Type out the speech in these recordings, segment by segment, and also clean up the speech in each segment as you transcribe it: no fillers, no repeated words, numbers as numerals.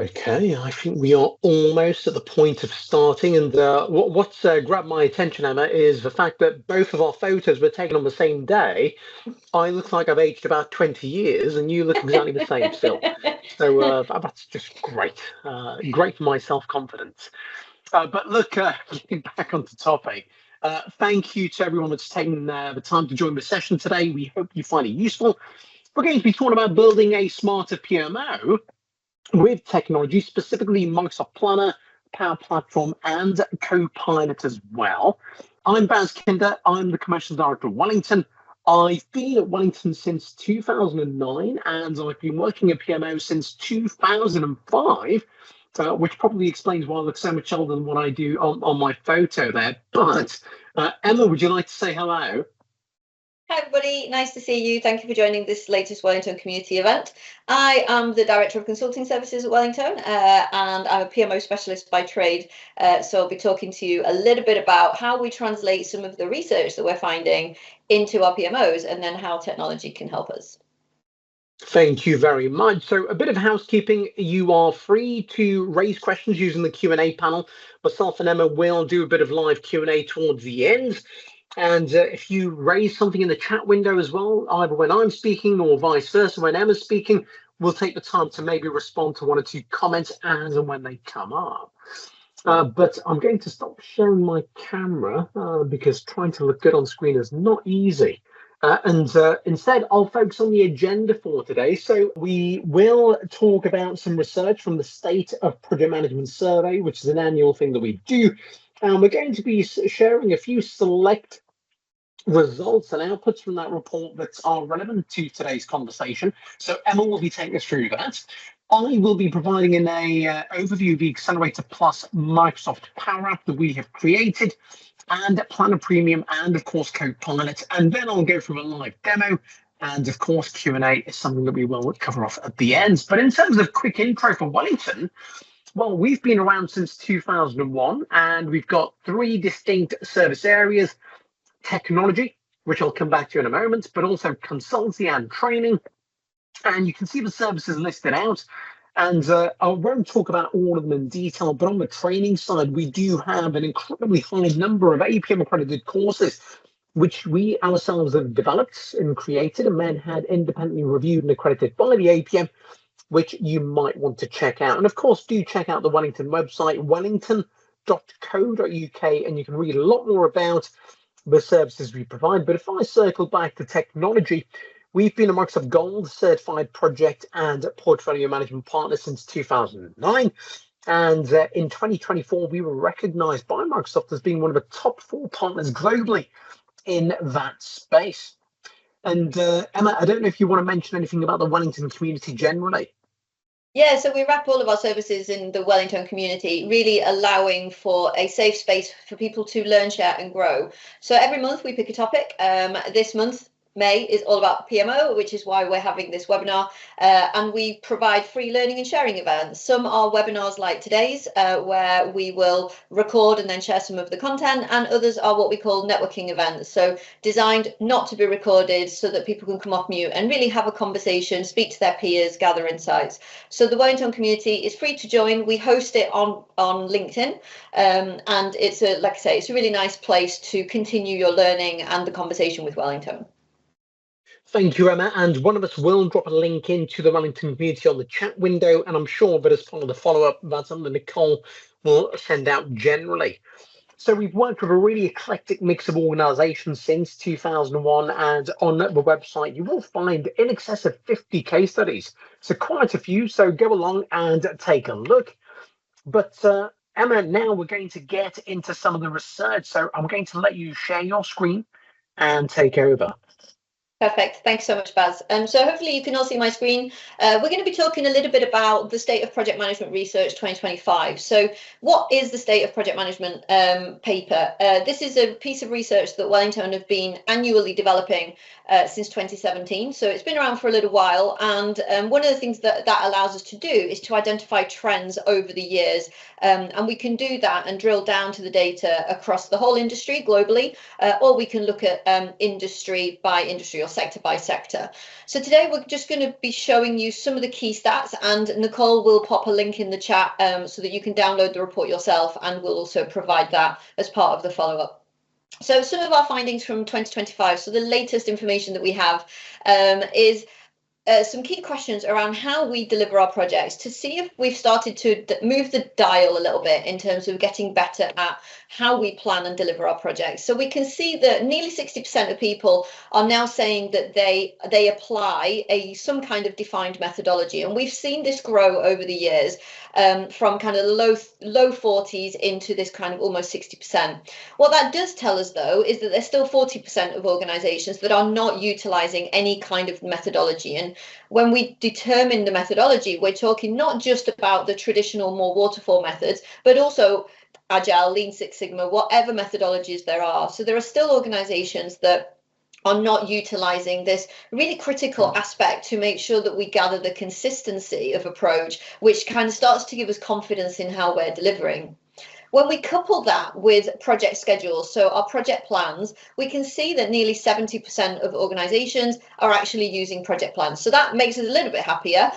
Okay, I think we are almost at the point of starting. And what's grabbed my attention, Emma, is the fact that both of our photos were taken on the same day. I look like I've aged about 20 years, and you look exactly the same still. So that's just great. Great for my self-confidence. But look, getting back onto topic, thank you to everyone that's taken the time to join the session today. We hope you find it useful. We're going to be talking about building a smarter PMO with technology, specifically Microsoft Planner, Power Platform, and Copilot as well. I'm Baz Kinder. I'm the Commercial Director of Wellington. I've been at Wellington since 2009, and I've been working at PMO since 2005, which probably explains why I look so much older than what I do on my photo there. But Emma, would you like to say hello? Hi everybody, nice to see you. Thank you for joining this latest Wellington community event. I am the Director of Consulting Services at Wellington and I'm a PMO specialist by trade. So I'll be talking to you a little bit about how we translate some of the research that we're finding into our PMOs and then how technology can help us. Thank you very much. So a bit of housekeeping. You are free to raise questions using the Q&A panel. Myself and Emma will do a bit of live Q&A towards the end. And if you raise something in the chat window as well, either when I'm speaking or vice versa, when Emma's speaking, we'll take the time to maybe respond to one or two comments as and when they come up. But I'm going to stop sharing my camera because trying to look good on screen is not easy. Instead, I'll focus on the agenda for today. So we will talk about some research from the State of Project Management Survey, which is an annual thing that we do. And we're going to be sharing a few select results and outputs from that report that are relevant to today's conversation. So Emma will be taking us through that. I will be providing an overview of the Accelerator Plus Microsoft Power App that we have created, and Planner Premium, and of course Copilot. And then I'll go through a live demo. And of course, Q&A is something that we will cover off at the end. But in terms of quick intro for Wellington, well, we've been around since 2001, and we've got three distinct service areas: technology, which I'll come back to in a moment, but also consultancy and training. And you can see the services listed out. And I won't talk about all of them in detail, but on the training side, we do have an incredibly high number of APM accredited courses, which we ourselves have developed and created and then had independently reviewed and accredited by the APM, which you might want to check out. And of course, do check out the Wellington website, wellington.co.uk, and you can read a lot more about the services we provide. But if I circle back to technology, we've been a Microsoft Gold certified project and portfolio management partner since 2009. And in 2024, we were recognized by Microsoft as being one of the top 4 partners globally in that space. And Emma, I don't know if you want to mention anything about the Wellington community generally. Yeah, so we wrap all of our services in the Wellington community, really allowing for a safe space for people to learn, share and grow. So every month we pick a topic. This month, May, is all about PMO, which is why we're having this webinar, and we provide free learning and sharing events. Some are webinars like today's, where we will record and then share some of the content, and others are what we call networking events, so designed not to be recorded so that people can come off mute and really have a conversation, speak to their peers, gather insights. So the Wellington community is free to join. We host it on LinkedIn, and it's like I say, it's a really nice place to continue your learning and the conversation with Wellington. Thank you, Emma. And one of us will drop a link into the Wellington community on the chat window. And I'm sure that as part of the follow-up, that's something Nicole will send out generally. So we've worked with a really eclectic mix of organizations since 2001. And on the website, you will find in excess of 50 case studies. So quite a few. So go along and take a look. But Emma, now we're going to get into some of the research. So I'm going to let you share your screen and take over. Perfect. Thanks so much, Baz. So hopefully you can all see my screen. We're going to be talking a little bit about the State of Project Management Research 2025. So what is the State of Project Management paper? This is a piece of research that Wellington have been annually developing since 2017. So it's been around for a little while. And one of the things that allows us to do is to identify trends over the years. And we can do that and drill down to the data across the whole industry globally, or we can look at industry by industry or sector by sector. So today we're just going to be showing you some of the key stats, and Nicole will pop a link in the chat so that you can download the report yourself, and we'll also provide that as part of the follow-up. So some of our findings from 2025, so the latest information that we have is some key questions around how we deliver our projects, to see if we've started to move the dial a little bit in terms of getting better at how we plan and deliver our projects. So we can see that nearly 60% of people are now saying that they apply some kind of defined methodology, and we've seen this grow over the years from kind of low 40s into this kind of almost 60%. What that does tell us, though, is that there's still 40% of organizations that are not utilizing any kind of methodology. And when we determine the methodology, we're talking not just about the traditional, more waterfall methods, but also Agile, Lean Six Sigma, whatever methodologies there are. So there are still organizations that are not utilizing this really critical aspect to make sure that we gather the consistency of approach, which kind of starts to give us confidence in how we're delivering. When we couple that with project schedules, so our project plans, we can see that nearly 70% of organizations are actually using project plans. So that makes us a little bit happier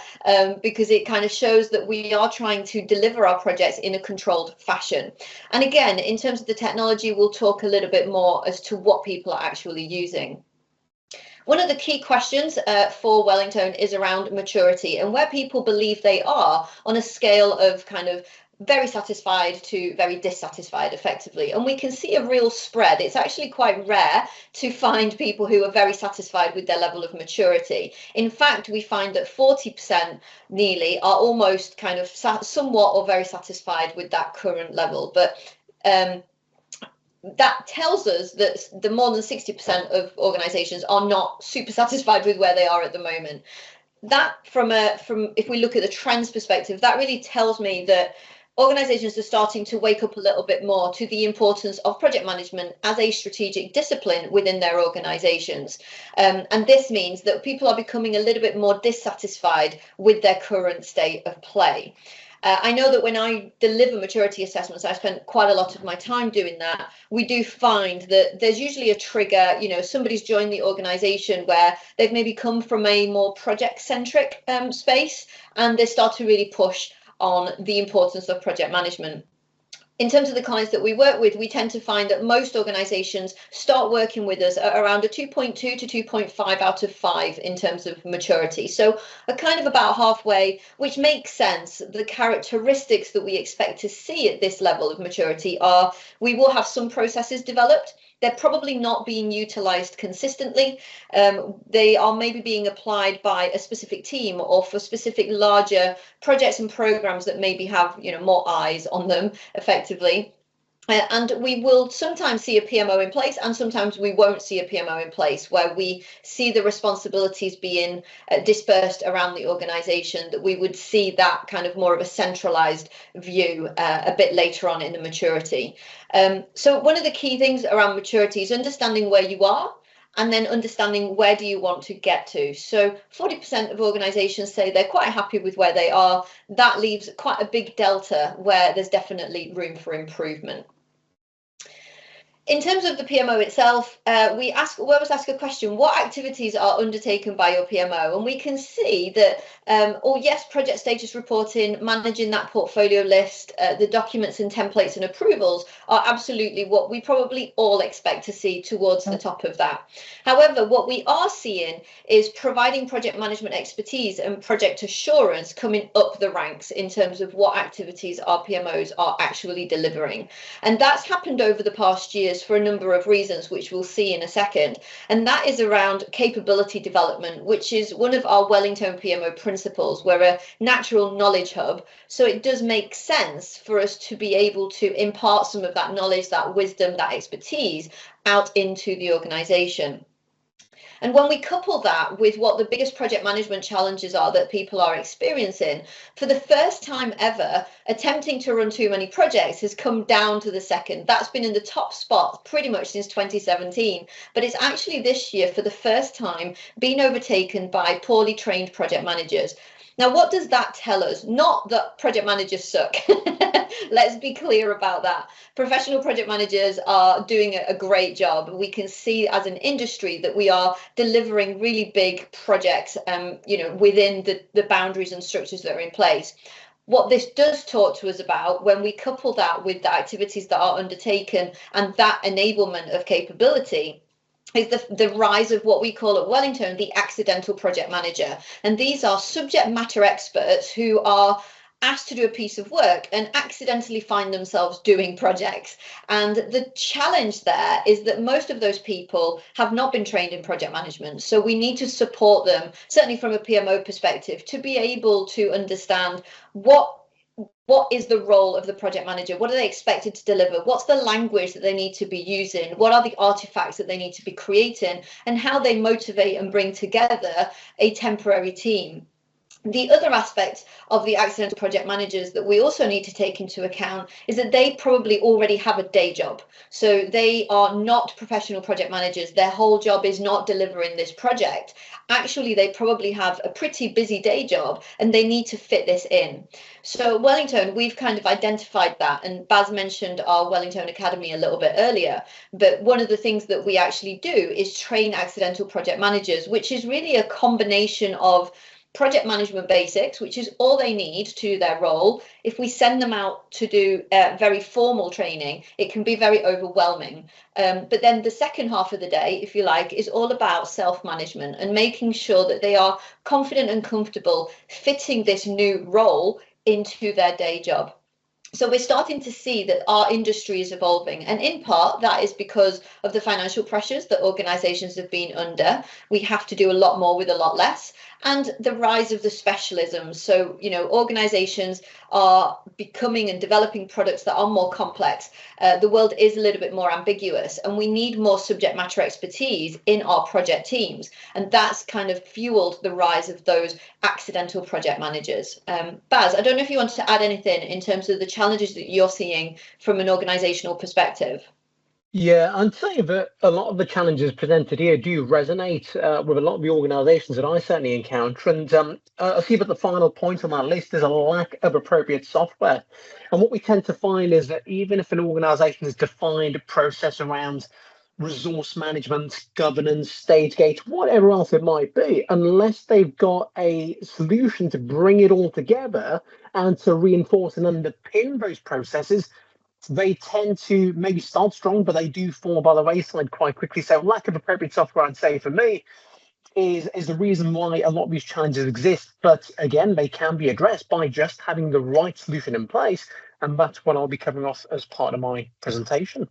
because it kind of shows that we are trying to deliver our projects in a controlled fashion. And again, in terms of the technology, we'll talk a little bit more as to what people are actually using. One of the key questions for Wellington is around maturity and where people believe they are on a scale of kind of very satisfied to very dissatisfied, effectively. And we can see a real spread. It's actually quite rare to find people who are very satisfied with their level of maturity. In fact, we find that 40% nearly are almost kind of somewhat or very satisfied with that current level. But that tells us that the more than 60% of organizations are not super satisfied with where they are at the moment. That from if we look at the trends perspective, that really tells me that organizations are starting to wake up a little bit more to the importance of project management as a strategic discipline within their organizations. And this means that people are becoming a little bit more dissatisfied with their current state of play. I know that when I deliver maturity assessments, I spend quite a lot of my time doing that. We do find that there's usually a trigger, somebody's joined the organization where they've maybe come from a more project-centric space, and they start to really push on the importance of project management. In terms of the clients that we work with, we tend to find that most organizations start working with us at around a 2.2 to 2.5 out of 5 in terms of maturity. So a kind of about halfway, which makes sense. The characteristics that we expect to see at this level of maturity are we will have some processes developed. They're probably not being utilized consistently. They are maybe being applied by a specific team or for specific larger projects and programs that maybe have more eyes on them effectively. And we will sometimes see a PMO in place, and sometimes we won't see a PMO in place, where we see the responsibilities being dispersed around the organization, that we would see that kind of more of a centralized view a bit later on in the maturity. So one of the key things around maturity is understanding where you are, and then understanding where do you want to get to. So 40% of organizations say they're quite happy with where they are. That leaves quite a big delta where there's definitely room for improvement. In terms of the PMO itself, we always ask a question: what activities are undertaken by your PMO? And we can see that, yes, project status reporting, managing that portfolio list, the documents and templates and approvals are absolutely what we probably all expect to see towards the top of that. However, what we are seeing is providing project management expertise and project assurance coming up the ranks in terms of what activities our PMOs are actually delivering. And that's happened over the past years for a number of reasons, which we'll see in a second. And that is around capability development, which is one of our Wellington PMO principles. We're a natural knowledge hub, so it does make sense for us to be able to impart some of that knowledge, that wisdom, that expertise out into the organization. And when we couple that with what the biggest project management challenges are that people are experiencing, for the first time ever, attempting to run too many projects has come down to the second. That's been in the top spot pretty much since 2017, but it's actually this year for the first time been overtaken by poorly trained project managers. Now, what does that tell us? Not that project managers suck. Let's be clear about that. Professional project managers are doing a great job. We can see as an industry that we are delivering really big projects, within the boundaries and structures that are in place. What this does talk to us about, when we couple that with the activities that are undertaken and that enablement of capability, is the rise of what we call at Wellington the accidental project manager. And these are subject matter experts who are asked to do a piece of work and accidentally find themselves doing projects. And the challenge there is that most of those people have not been trained in project management. So we need to support them, certainly from a PMO perspective, to be able to understand what is the role of the project manager? What are they expected to deliver? What's the language that they need to be using? What are the artifacts that they need to be creating? And how they motivate and bring together a temporary team. The other aspect of the accidental project managers that we also need to take into account is that they probably already have a day job. So they are not professional project managers. Their whole job is not delivering this project. Actually, they probably have a pretty busy day job and they need to fit this in. So Wellington, we've kind of identified that, and Baz mentioned our Wellington Academy a little bit earlier, but one of the things that we actually do is train accidental project managers, which is really a combination of project management basics, which is all they need to do their role. If we send them out to do very formal training, it can be very overwhelming. But then the second half of the day, if you like, is all about self-management and making sure that they are confident and comfortable fitting this new role into their day job. So we're starting to see that our industry is evolving, and in part that is because of the financial pressures that organizations have been under. We have to do a lot more with a lot less, and the rise of the specialisms. So, organizations are becoming and developing products that are more complex. The world is a little bit more ambiguous, and we need more subject matter expertise in our project teams. And that's kind of fueled the rise of those accidental project managers. Baz, I don't know if you wanted to add anything in terms of the challenges that you're seeing from an organizational perspective. Yeah, I'd say that a lot of the challenges presented here do resonate with a lot of the organisations that I certainly encounter. And I see that the final point on that list is a lack of appropriate software. And what we tend to find is that even if an organisation has defined a process around resource management, governance, stage gate, whatever else it might be, unless they've got a solution to bring it all together and to reinforce and underpin those processes, they tend to maybe start strong, but they do fall by the wayside quite quickly. So lack of appropriate software, I'd say, for me, is the reason why a lot of these challenges exist. But again, they can be addressed by just having the right solution in place. And that's what I'll be covering off as part of my presentation.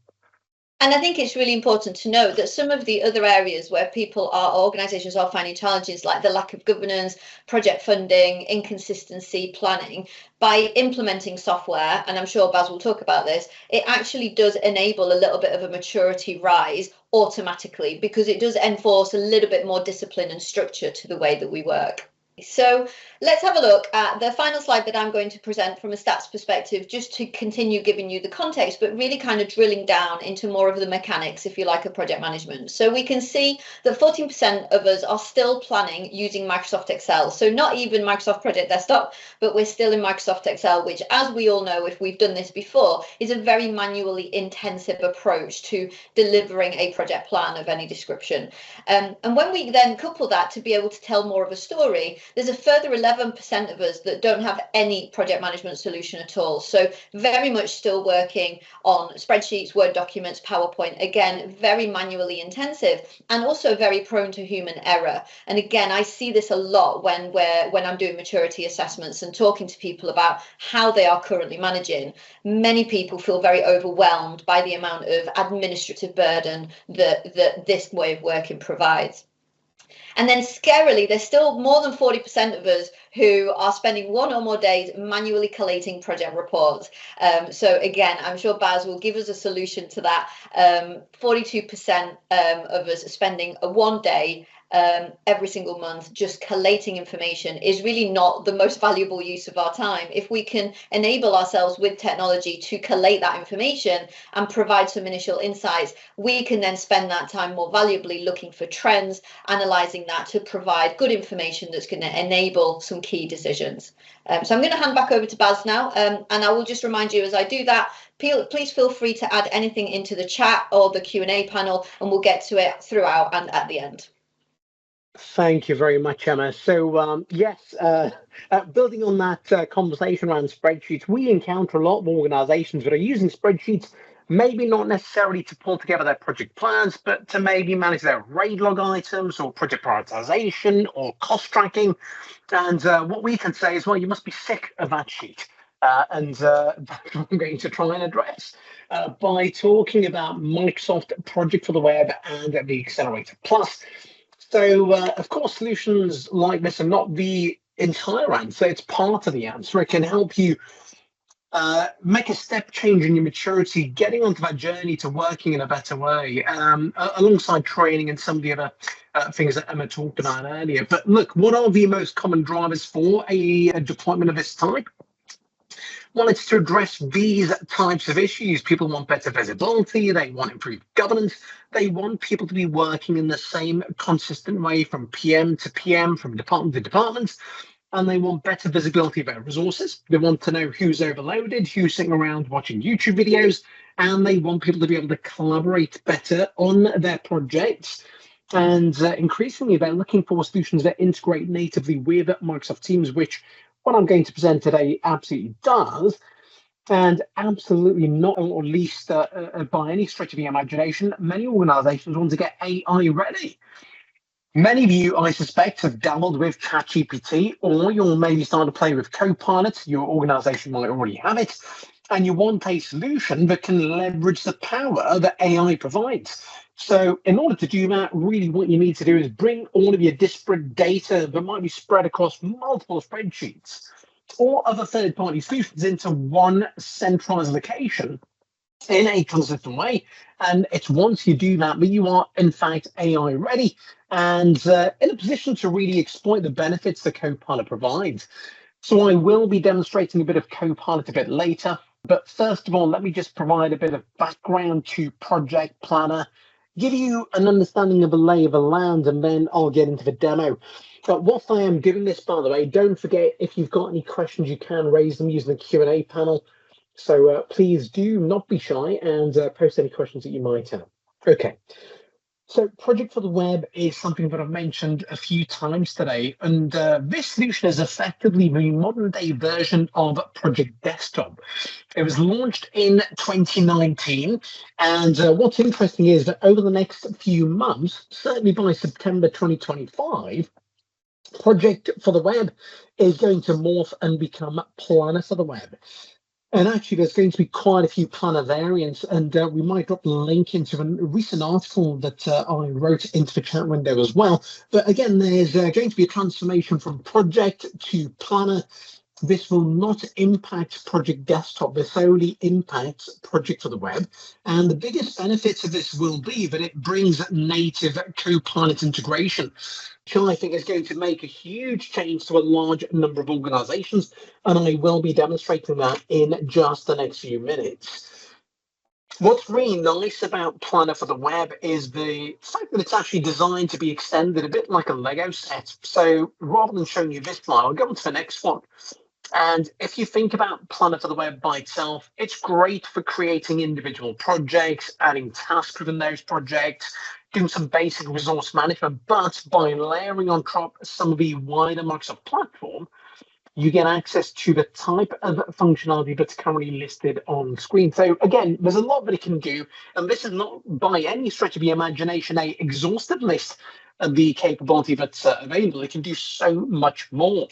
And I think it's really important to note that some of the other areas where organizations are finding challenges, like the lack of governance, project funding, inconsistency, planning, by implementing software, and I'm sure Baz will talk about this, it actually does enable a little bit of a maturity rise automatically, because it does enforce a little bit more discipline and structure to the way that we work. So let's have a look at the final slide that I'm going to present from a stats perspective, just to continue giving you the context, but really kind of drilling down into more of the mechanics, if you like, of project management. So we can see that 14% of us are still planning using Microsoft Excel. So not even Microsoft Project Desktop, but we're still in Microsoft Excel, which, as we all know, if we've done this before, is a very manually intensive approach to delivering a project plan of any description. And when we then couple that to be able to tell more of a story, there's a further 11% of us that don't have any project management solution at all. So very much still working on spreadsheets, Word documents, PowerPoint, again, very manually intensive and also very prone to human error. And again, I see this a lot when I'm doing maturity assessments and talking to people about how they are currently managing. Many people feel very overwhelmed by the amount of administrative burden that this way of working provides. And then scarily, there's still more than 40% of us who are spending one or more days manually collating project reports. So again, I'm sure Baz will give us a solution to that. 42% of us are spending one day every single month, just collating information is really not the most valuable use of our time. If we can enable ourselves with technology to collate that information and provide some initial insights, we can then spend that time more valuably looking for trends, analysing that to provide good information that's going to enable some key decisions. So I'm going to hand back over to Baz now, and I will just remind you as I do that, please feel free to add anything into the chat or the Q&A panel, and we'll get to it throughout and at the end. Thank you very much, Emma. So yes, building on that conversation around spreadsheets, we encounter a lot of organizations that are using spreadsheets, maybe not necessarily to pull together their project plans, but to maybe manage their RAID log items or project prioritization or cost tracking. And what we can say is, well, you must be sick of that sheet. And that's what I'm going to try and address by talking about Microsoft Project for the Web and the Accelerator Plus. So, of course, solutions like this are not the entire answer. It's part of the answer. It can help you make a step change in your maturity, getting onto that journey to working in a better way, alongside training and some of the other things that Emma talked about earlier. But look, what are the most common drivers for a deployment of this type? Well, it's to address these types of issues. People want better visibility, they want improved governance, they want people to be working in the same consistent way from PM to PM, from department to department, and they want better visibility of their resources. They want to know who's overloaded, who's sitting around watching YouTube videos, and they want people to be able to collaborate better on their projects. And increasingly, they're looking for solutions that integrate natively with Microsoft Teams, which what I'm going to present today absolutely does, and absolutely not, or at least by any stretch of the imagination, many organizations want to get AI ready. Many of you, I suspect, have dabbled with ChatGPT, or you'll maybe start to play with Copilot. Your organization might already have it, and you want a solution that can leverage the power that AI provides. So in order to do that, really what you need to do is bring all of your disparate data that might be spread across multiple spreadsheets or other third-party solutions into one centralized location in a consistent way. And it's once you do that you are, in fact, AI ready and in a position to really exploit the benefits that Copilot provides. So I will be demonstrating a bit of Copilot a bit later. But first of all, let me just provide a bit of background to Project Planner, give you an understanding of the lay of the land, and then I'll get into the demo. But whilst I am doing this, by the way, don't forget, if you've got any questions, you can raise them using the Q&A panel. So please do not be shy and post any questions that you might have. Okay. So Project for the Web is something that I've mentioned a few times today, and this solution is effectively the modern day version of Project Desktop. It was launched in 2019, and what's interesting is that over the next few months, certainly by September 2025, Project for the Web is going to morph and become Planner for the Web. And actually, there's going to be quite a few planner variants, and we might drop the link into a recent article that I wrote into the chat window as well. But again, there's going to be a transformation from project to planner. This will not impact Project Desktop. This only impacts Project for the Web. And the biggest benefits of this will be that it brings native Copilot integration, which I think is going to make a huge change to a large number of organizations. And I will be demonstrating that in just the next few minutes. What's really nice about Planner for the Web is the fact that it's actually designed to be extended a bit like a Lego set. So rather than showing you this slide, I'll go on to the next one. And if you think about Planner for the Web by itself, it's great for creating individual projects, adding tasks within those projects, doing some basic resource management. But by layering on top some of the wider Microsoft platform, you get access to the type of functionality that's currently listed on screen. So again, there's a lot that it can do, and this is not by any stretch of the imagination a exhaustive list of the capability that's available. It can do so much more.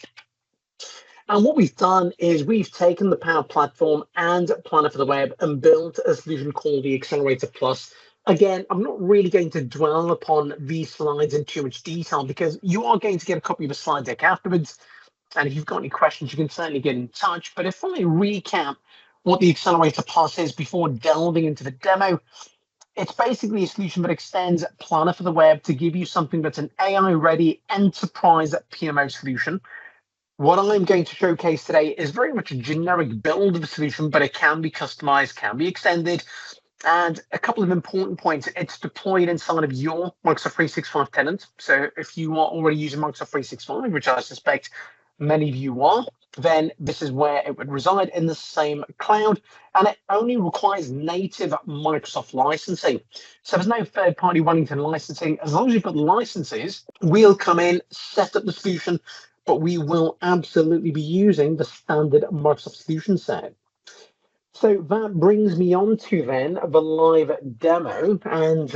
And what we've done is we've taken the Power Platform and Planner for the Web and built a solution called the Accelerator Plus. Again, I'm not really going to dwell upon these slides in too much detail because you are going to get a copy of the slide deck afterwards. And if you've got any questions, you can certainly get in touch. But if I recap what the Accelerator Plus is before delving into the demo, It's basically a solution that extends Planner for the web to give you something that's an AI-ready enterprise PMO solution. What I'm going to showcase today is very much a generic build of a solution, but it can be customized, can be extended. And a couple of important points. It's deployed inside of your Microsoft 365 tenant. So if you are already using Microsoft 365, which I suspect many of you are, then this is where it would reside in the same cloud. And it only requires native Microsoft licensing. So there's no third-party Wellington licensing. As long as you've got the licenses, we'll come in, set up the solution, but we will absolutely be using the standard Microsoft solution set. So that brings me on to then the live demo. And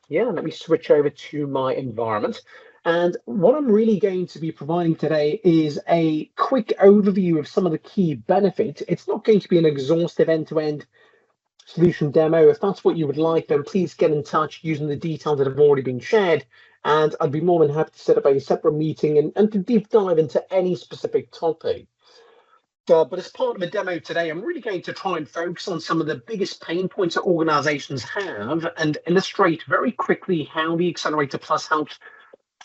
yeah, let me switch over to my environment. And what I'm really going to be providing today is a quick overview of some of the key benefits. It's not going to be an exhaustive end-to-end solution demo. If that's what you would like, then please get in touch using the details that have already been shared. And I'd be more than happy to set up a separate meeting and to deep dive into any specific topic. But as part of a demo today, I'm really going to try and focus on some of the biggest pain points that organizations have and illustrate very quickly how the Accelerator Plus helps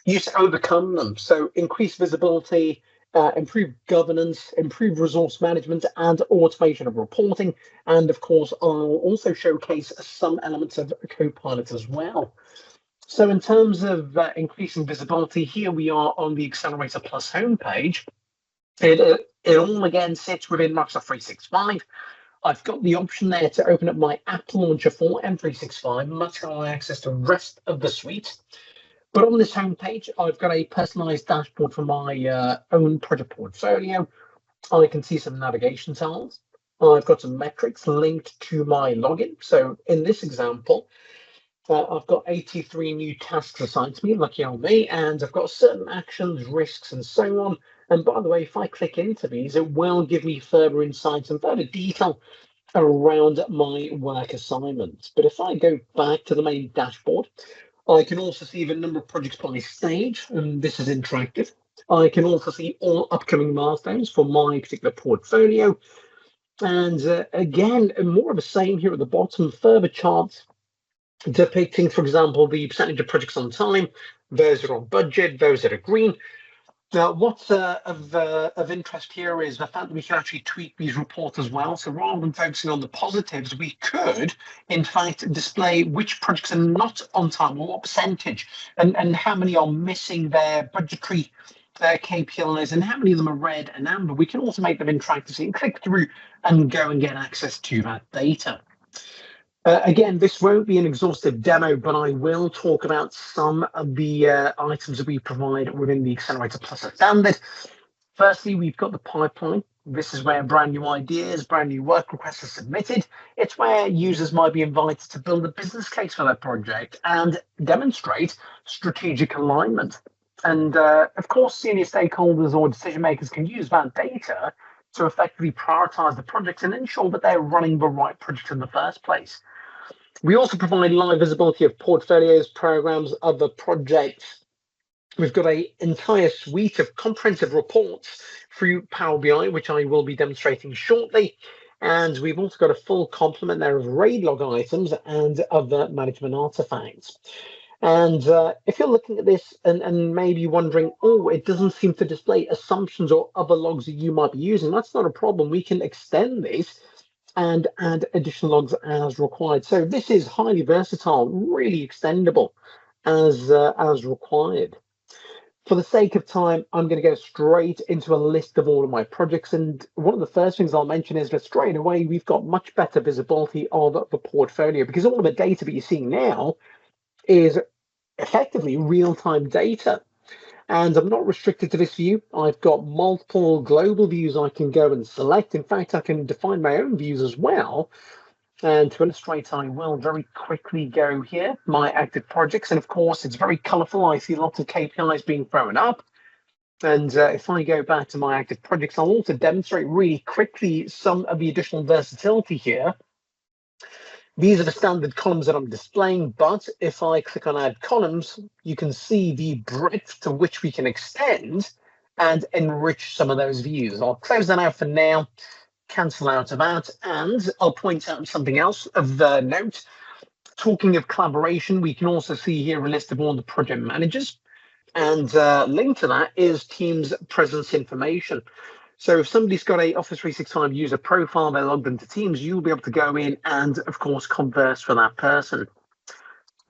you to overcome them. So increase visibility, improve governance, improve resource management and automation of reporting. And of course, I'll also showcase some elements of Copilot as well. So in terms of increasing visibility, here we are on the Accelerator Plus homepage. It all again sits within Microsoft 365. I've got the option there to open up my app launcher for M365, much allow access to the rest of the suite. But on this homepage, I've got a personalized dashboard for my own project portfolio. I can see some navigation tiles. I've got some metrics linked to my login. So in this example, I've got 83 new tasks assigned to me, lucky old me, and I've got certain actions, risks, and so on. And by the way, if I click into these, it will give me further insights and further detail around my work assignments. But if I go back to the main dashboard, I can also see the number of projects by stage, and this is interactive. I can also see all upcoming milestones for my particular portfolio. And again, more of the same here at the bottom, further charts depicting, for example, the percentage of projects on time, those that are on budget, those that are green. Now, what's of interest here is the fact that we can actually tweak these reports as well. So rather than focusing on the positives, we could, in fact, display which projects are not on time or what percentage and how many are missing their budgetary KPIs and how many of them are red and amber. We can also make them interactive so you can click through and go and get access to that data. Again, this won't be an exhaustive demo, but I will talk about some of the items that we provide within the Accelerator Plus standard. Firstly, we've got the pipeline. This is where brand new ideas, brand new work requests are submitted. It's where users might be invited to build a business case for their project and demonstrate strategic alignment. And of course, senior stakeholders or decision makers can use that data to effectively prioritize the projects and ensure that they're running the right project in the first place. We also provide live visibility of portfolios, programs, other projects. We've got an entire suite of comprehensive reports through Power BI, which I will be demonstrating shortly. And we've also got a full complement there of RAID log items and other management artifacts. And if you're looking at this and maybe wondering, oh, it doesn't seem to display assumptions or other logs that you might be using, that's not a problem. We can extend this and add additional logs as required. So this is highly versatile, really extendable as required. For the sake of time, I'm going to go straight into a list of all of my projects. And one of the first things I'll mention is that straight away, we've got much better visibility of the portfolio because all of the data that you're seeing now is effectively real-time data. And I'm not restricted to this view. I've got multiple global views I can go and select. In fact, I can define my own views as well. And to illustrate, I will very quickly go here, my active projects. And of course, it's very colorful. I see lots of KPIs being thrown up. And if I go back to my active projects, I'll also demonstrate really quickly some of the additional versatility here. These are the standard columns that I'm displaying, but if I click on add columns, you can see the breadth to which we can extend and enrich some of those views. I'll close that out for now, cancel out of that, and I'll point out something else of note. Talking of collaboration, we can also see here a list of all the project managers. And linked to that is Teams presence information. So if somebody's got a Office 365 user profile, they're logged into Teams, you'll be able to go in and, of course, converse with that person.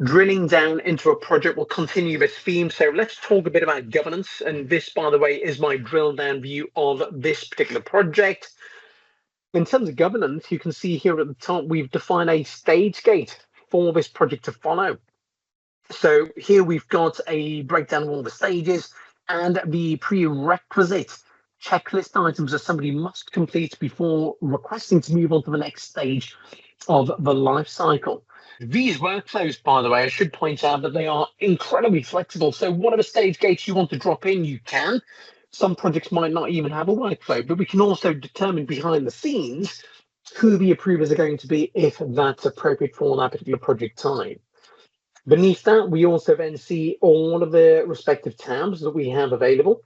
Drilling down into a project will continue this theme. So let's talk a bit about governance. And this, by the way, is my drill down view of this particular project. In terms of governance, you can see here at the top, we've defined a stage gate for this project to follow. So here we've got a breakdown of all the stages and the prerequisite checklist items that somebody must complete before requesting to move on to the next stage of the life cycle. These workflows, by the way, I should point out that they are incredibly flexible. So whatever stage gates you want to drop in, you can. Some projects might not even have a workflow, but we can also determine behind the scenes who the approvers are going to be if that's appropriate for that particular project type. Beneath that, we also then see all of the respective tabs that we have available.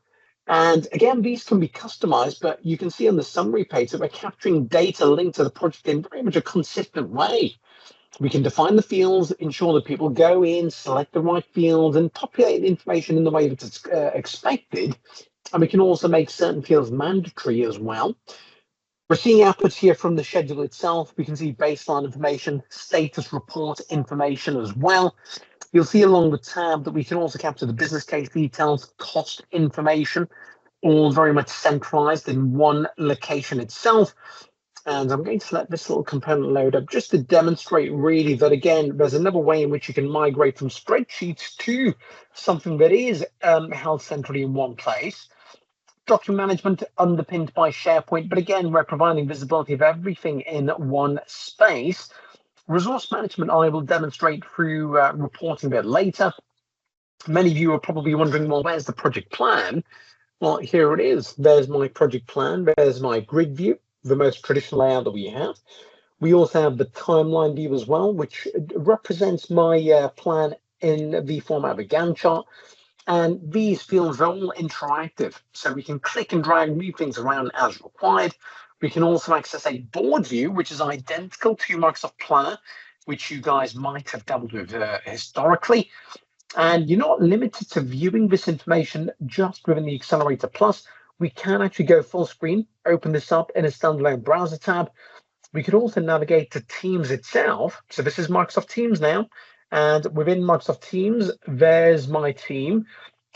And again, these can be customized, but you can see on the summary page that we're capturing data linked to the project in very much a consistent way. We can define the fields, ensure that people go in, select the right fields, and populate the information in the way that it's expected. And we can also make certain fields mandatory as well. We're seeing outputs here from the schedule itself. We can see baseline information, status report information as well. You'll see along the tab that we can also capture the business case details, cost information, all very much centralized in one location itself. And I'm going to let this little component load up just to demonstrate really that, again, there's another way in which you can migrate from spreadsheets to something that is held centrally in one place. Document management underpinned by SharePoint, but again, we're providing visibility of everything in one space. Resource management, I will demonstrate through reporting a bit later. Many of you are probably wondering, well, where's the project plan? Well, here it is. There's my project plan. There's my grid view, the most traditional layout that we have. We also have the timeline view as well, which represents my plan in the format of a Gantt chart. And these fields are all interactive, so we can click and drag, move things around as required. We can also access a board view, which is identical to Microsoft Planner, which you guys might have dealt with historically. And you're not limited to viewing this information just within the Accelerator Plus. We can actually go full screen, open this up in a standalone browser tab. We could also navigate to Teams itself. So this is Microsoft Teams now. And within Microsoft Teams, there's my team.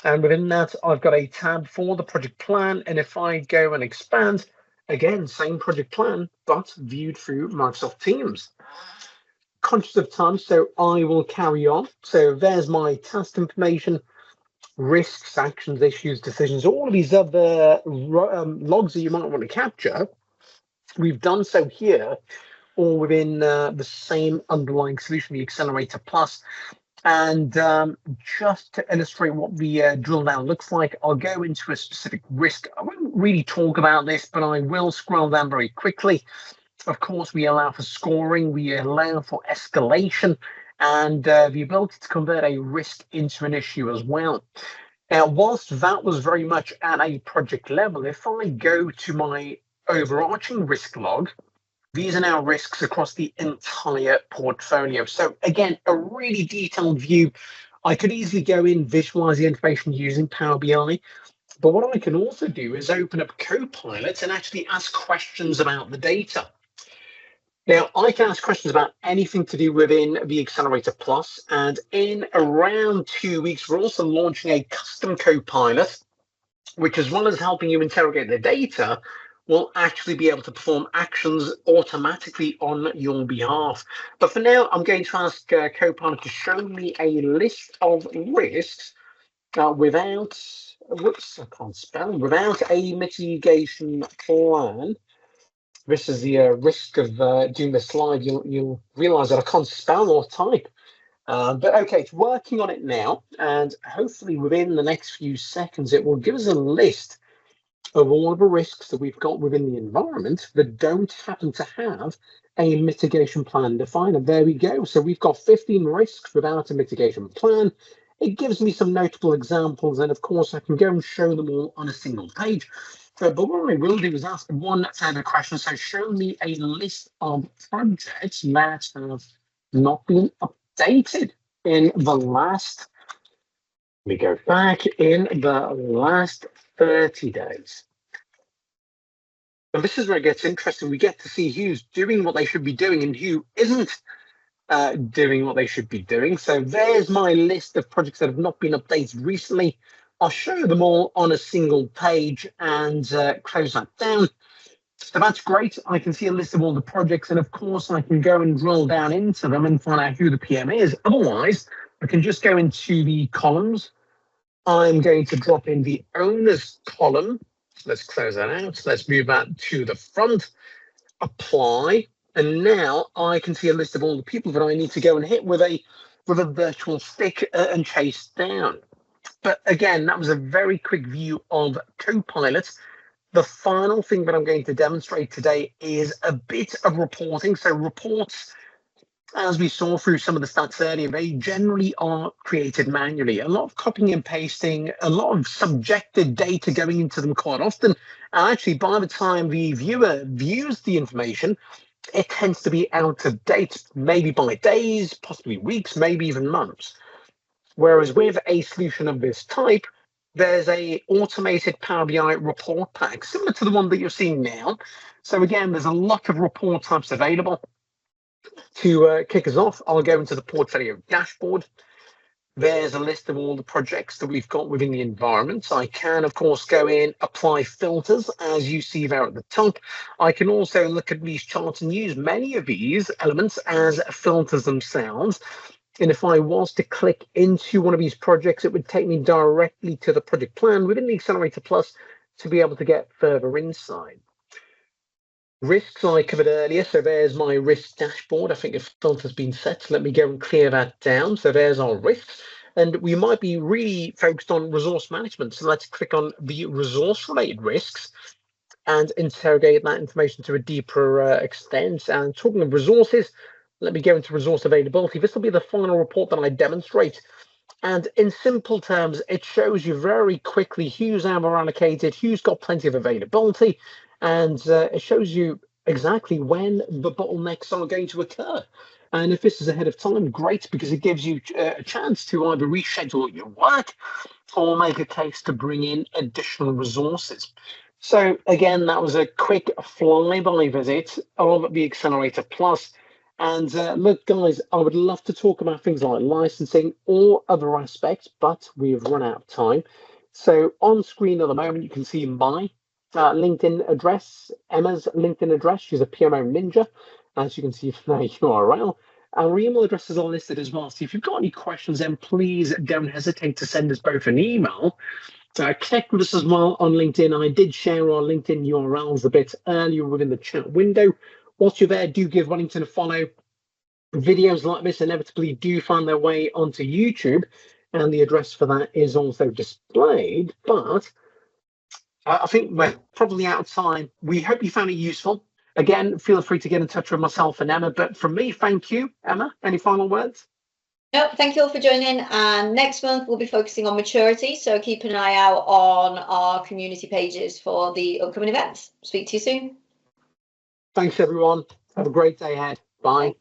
And within that, I've got a tab for the project plan. And if I go and expand, again, same project plan, but viewed through Microsoft Teams. Conscious of time, so I will carry on. So there's my task information, risks, actions, issues, decisions, all of these other logs that you might want to capture. We've done so here, all within the same underlying solution, the Accelerator Plus. And just to illustrate what the drill down looks like, I'll go into a specific risk. I won't really talk about this, but I will scroll down very quickly. Of course, we allow for scoring, we allow for escalation, and the ability to convert a risk into an issue as well. Now, whilst that was very much at a project level, if I go to my overarching risk log, these are now risks across the entire portfolio. So again, a really detailed view. I could easily go in, visualize the information using Power BI. But what I can also do is open up Copilot and actually ask questions about the data. Now, I can ask questions about anything to do within the Accelerator Plus. And in around 2 weeks, we're also launching a custom Copilot, which, as well as helping you interrogate the data, will actually be able to perform actions automatically on your behalf. But for now, I'm going to ask Copilot to show me a list of risks without, whoops, I can't spell, without a mitigation plan. This is the risk of doing the slide. You'll realize that I can't spell or type. But okay, it's working on it now. And hopefully within the next few seconds, it will give us a list of all of the risks that we've got within the environment that don't happen to have a mitigation plan defined. And there we go. So we've got 15 risks without a mitigation plan. It gives me some notable examples. And of course, I can go and show them all on a single page. But what I will do is ask one further question. So show me a list of projects that have not been updated in the last, we go back in the last 30 days. And this is where it gets interesting. We get to see who's doing what they should be doing and who isn't doing what they should be doing. So there's my list of projects that have not been updated recently. I'll show them all on a single page and close that down. So that's great. I can see a list of all the projects, and of course I can go and drill down into them and find out who the PM is. Otherwise, I can just go into the columns. I'm going to drop in the owners column. So let's close that out. So let's move that to the front, apply. And now I can see a list of all the people that I need to go and hit with a virtual stick and chase down. But again, that was a very quick view of Copilot. The final thing that I'm going to demonstrate today is a bit of reporting. So reports, as we saw through some of the stats earlier, they generally are created manually. A lot of copying and pasting, a lot of subjective data going into them quite often. And actually, by the time the viewer views the information, it tends to be out of date, maybe by days, possibly weeks, maybe even months. Whereas with a solution of this type, there's a automated Power BI report pack, similar to the one that you're seeing now. So again, there's a lot of report types available. To kick us off, I'll go into the portfolio dashboard. There's a list of all the projects that we've got within the environment. I can, of course, go in, apply filters, as you see there at the top. I can also look at these charts and use many of these elements as filters themselves. And if I was to click into one of these projects, it would take me directly to the project plan within the Accelerator Plus to be able to get further insight. Risks I covered earlier, so there's my risk dashboard. I think a filter's been set, so let me go and clear that down. So there's our risks, and we might be really focused on resource management. So let's click on the resource-related risks and interrogate that information to a deeper extent. And talking of resources, let me go into resource availability. This will be the final report that I demonstrate. And in simple terms, it shows you very quickly who's ever allocated, who's got plenty of availability, and it shows you exactly when the bottlenecks are going to occur. And if this is ahead of time, great, because it gives you a chance to either reschedule your work or make a case to bring in additional resources. So again, that was a quick flyby visit of the Accelerator Plus. And look, guys, I would love to talk about things like licensing or other aspects, but we've run out of time. So on screen at the moment, you can see my LinkedIn address, Emma's LinkedIn address. She's a PMO ninja, as you can see from that URL. Our email addresses are listed as well. So if you've got any questions, then please don't hesitate to send us both an email. Connect with us as well on LinkedIn. I did share our LinkedIn URLs a bit earlier within the chat window. Whilst you're there, do give Wellington a follow. Videos like this inevitably do find their way onto YouTube, and the address for that is also displayed. But I think we're probably out of time. We hope you found it useful. Again, feel free to get in touch with myself and Emma. But from me, thank you. Emma, any final words? No, thank you all for joining. And next month, we'll be focusing on maturity. So keep an eye out on our community pages for the upcoming events. Speak to you soon. Thanks, everyone. Have a great day ahead. Bye.